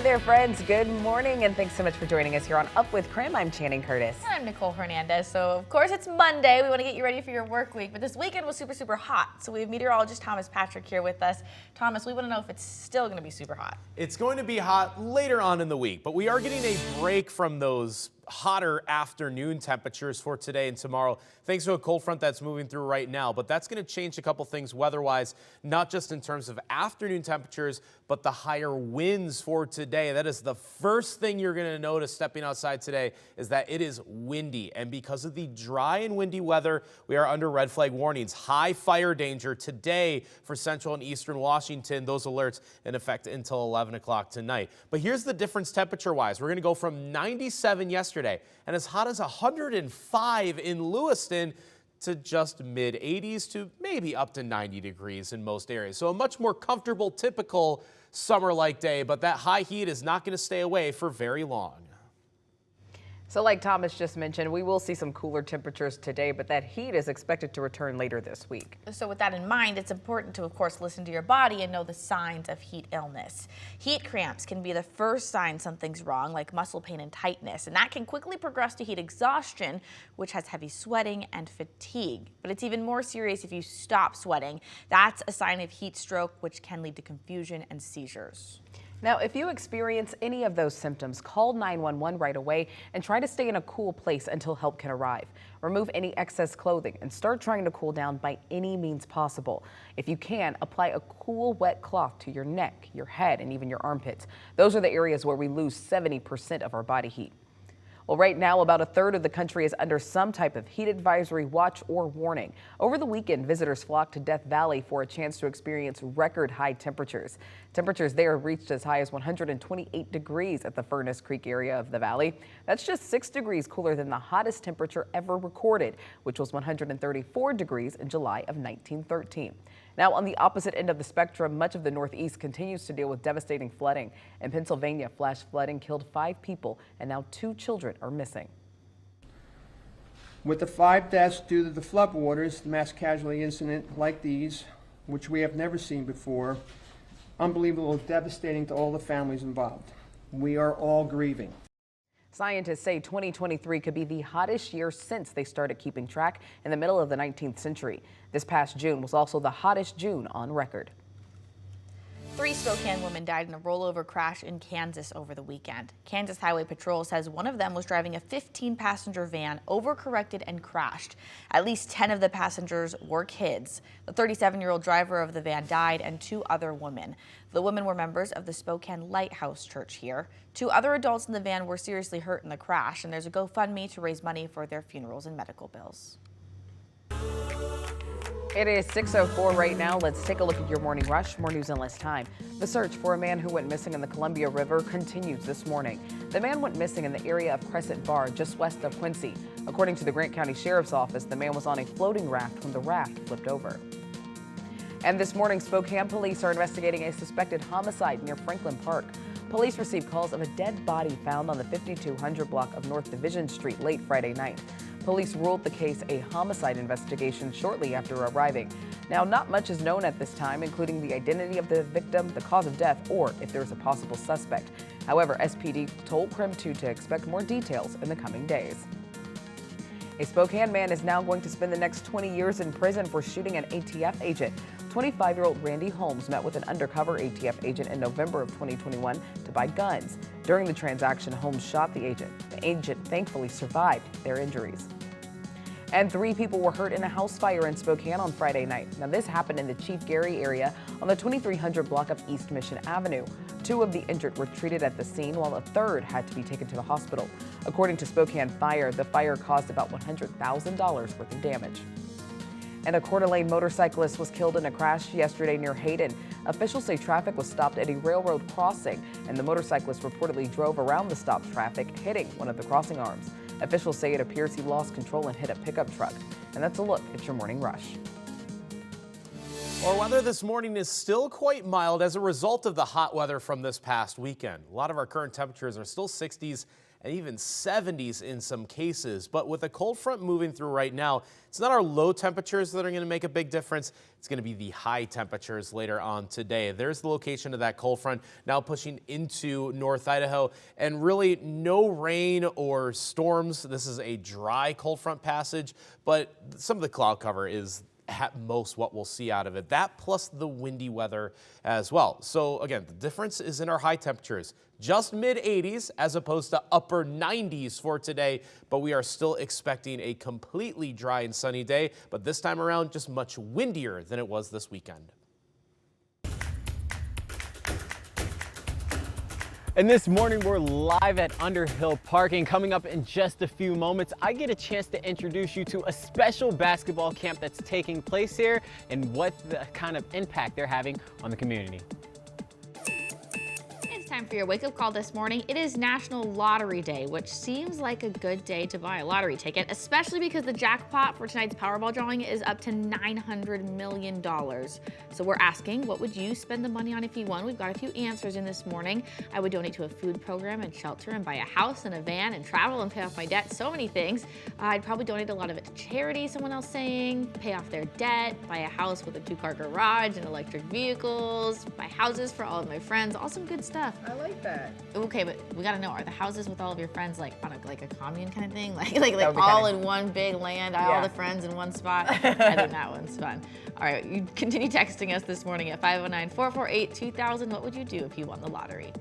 there, friends. Good morning, and thanks so much for joining us here on Up with KREM. I'm Channing Curtis. And I'm Nicole Hernandez. So, of course, it's Monday. We want to get you ready for your work week, but this weekend was super, super hot. So we have meteorologist Thomas Patrick here with us. Thomas, we want to know if it's still going to be super hot. It's going to be hot later on in the week, but we are getting a break from those hotter afternoon temperatures for today and tomorrow, thanks to a cold front that's moving through right now. But that's going to change a couple things weather-wise, not just in terms of afternoon temperatures, but the higher winds for today. That is the first thing you're going to notice stepping outside today, is that it is windy. And because of the dry and windy weather, we are under red flag warnings. High fire danger today for central and eastern Washington. Those alerts in effect until 11 o'clock tonight. But here's the difference temperature-wise. We're going to go from 97 yesterday and as hot as 105 in Lewiston to just mid-80s to maybe up to 90 degrees in most areas. So a much more comfortable, typical summer-like day, but that high heat is not going to stay away for very long. So like Thomas just mentioned, we will see some cooler temperatures today, but that heat is expected to return later this week. So with that in mind, it's important to, of course, listen to your body and know the signs of heat illness. Heat cramps can be the first sign something's wrong, like muscle pain and tightness, and that can quickly progress to heat exhaustion, which has heavy sweating and fatigue. But it's even more serious if you stop sweating. That's a sign of heat stroke, which can lead to confusion and seizures. Now, if you experience any of those symptoms, call 911 right away and try to stay in a cool place until help can arrive. Remove any excess clothing and start trying to cool down by any means possible. If you can, apply a cool, wet cloth to your neck, your head, and even your armpits. Those are the areas where we lose 70% of our body heat. Well, right now, about a third of the country is under some type of heat advisory, watch, or warning. Over the weekend, visitors flocked to Death Valley for a chance to experience record high temperatures. Temperatures there reached as high as 128 degrees at the Furnace Creek area of the valley. That's just 6 degrees cooler than the hottest temperature ever recorded, which was 134 degrees in July of 1913. Now, on the opposite end of the spectrum, much of the Northeast continues to deal with devastating flooding. In Pennsylvania, flash flooding killed 5 people, and now 2 children are missing. With the 5 deaths due to the floodwaters, the mass casualty incident like these, which we have never seen before, unbelievable, devastating to all the families involved. We are all grieving. Scientists say 2023 could be the hottest year since they started keeping track in the middle of the 19th century. This past June was also the hottest June on record. 3 Spokane women died in a rollover crash in Kansas over the weekend. Kansas Highway Patrol says one of them was driving a 15-passenger van, overcorrected and crashed. At least 10 of the passengers were kids. The 37-year-old driver of the van died and 2 other women. The women were members of the Spokane Lighthouse Church here. 2 other adults in the van were seriously hurt in the crash, and there's a GoFundMe to raise money for their funerals and medical bills. It is 6:04 right now. Let's take a look at your morning rush. More news in less time. The search for a man who went missing in the Columbia River continues this morning. The man went missing in the area of Crescent Bar, just west of Quincy. According to the Grant County Sheriff's Office, the man was on a floating raft when the raft flipped over. And this morning, Spokane police are investigating a suspected homicide near Franklin Park. Police received calls of a dead body found on the 5200 block of North Division Street late Friday night. Police ruled the case a homicide investigation shortly after arriving. Now, not much is known at this time, including the identity of the victim, the cause of death, or if there's a possible suspect. However, SPD told KREM 2 to expect more details in the coming days. A Spokane man is now going to spend the next 20 years in prison for shooting an ATF agent. 25-year-old Randy Holmes met with an undercover ATF agent in November of 2021 to buy guns. During the transaction, Holmes shot the agent. The agent thankfully survived their injuries. And 3 people were hurt in a house fire in Spokane on Friday night. Now, this happened in the Chief Gary area on the 2300 block of East Mission Avenue. 2 of the injured were treated at the scene, while a third had to be taken to the hospital. According to Spokane Fire, the fire caused about $100,000 worth of damage. And a Coeur d'Alene motorcyclist was killed in a crash yesterday near Hayden. Officials say traffic was stopped at a railroad crossing, and the motorcyclist reportedly drove around the stopped traffic, hitting one of the crossing arms. Officials say it appears he lost control and hit a pickup truck. And that's a look at your morning rush. Our weather this morning is still quite mild as a result of the hot weather from this past weekend. A lot of our current temperatures are still 60s and even 70s in some cases. But with a cold front moving through right now, it's not our low temperatures that are going to make a big difference. It's going to be the high temperatures later on today. There's the location of that cold front now pushing into North Idaho, and really no rain or storms. This is a dry cold front passage, but some of the cloud cover is at most what we'll see out of it. That plus the windy weather as well. So again, the difference is in our high temperatures. Just mid 80s as opposed to upper 90s for today, but we are still expecting a completely dry and sunny day, but this time around just much windier than it was this weekend. And this morning we're live at Underhill Parking. Coming up in just a few moments, I get a chance to introduce you to a special basketball camp that's taking place here and what the kind of impact they're having on the community. Time for your wake-up call this morning. It is National Lottery Day, which seems like a good day to buy a lottery ticket, especially because the jackpot for tonight's Powerball drawing is up to $900 million. So we're asking, what would you spend the money on if you won? We've got a few answers in this morning. I would donate to a food program and shelter and buy a house and a van and travel and pay off my debt. So many things. I'd probably donate a lot of it to charity, someone else saying, pay off their debt, buy a house with a 2-car garage and electric vehicles, buy houses for all of my friends, all some good stuff. I like that. Okay, but we gotta know, are the houses with all of your friends like on a commune kind of thing? Like would be all kinda- in one big land, all Yeah. the friends in one spot? I think that one's fun. All right, you continue texting us this morning at 509-448-2000. What would you do if you won the lottery?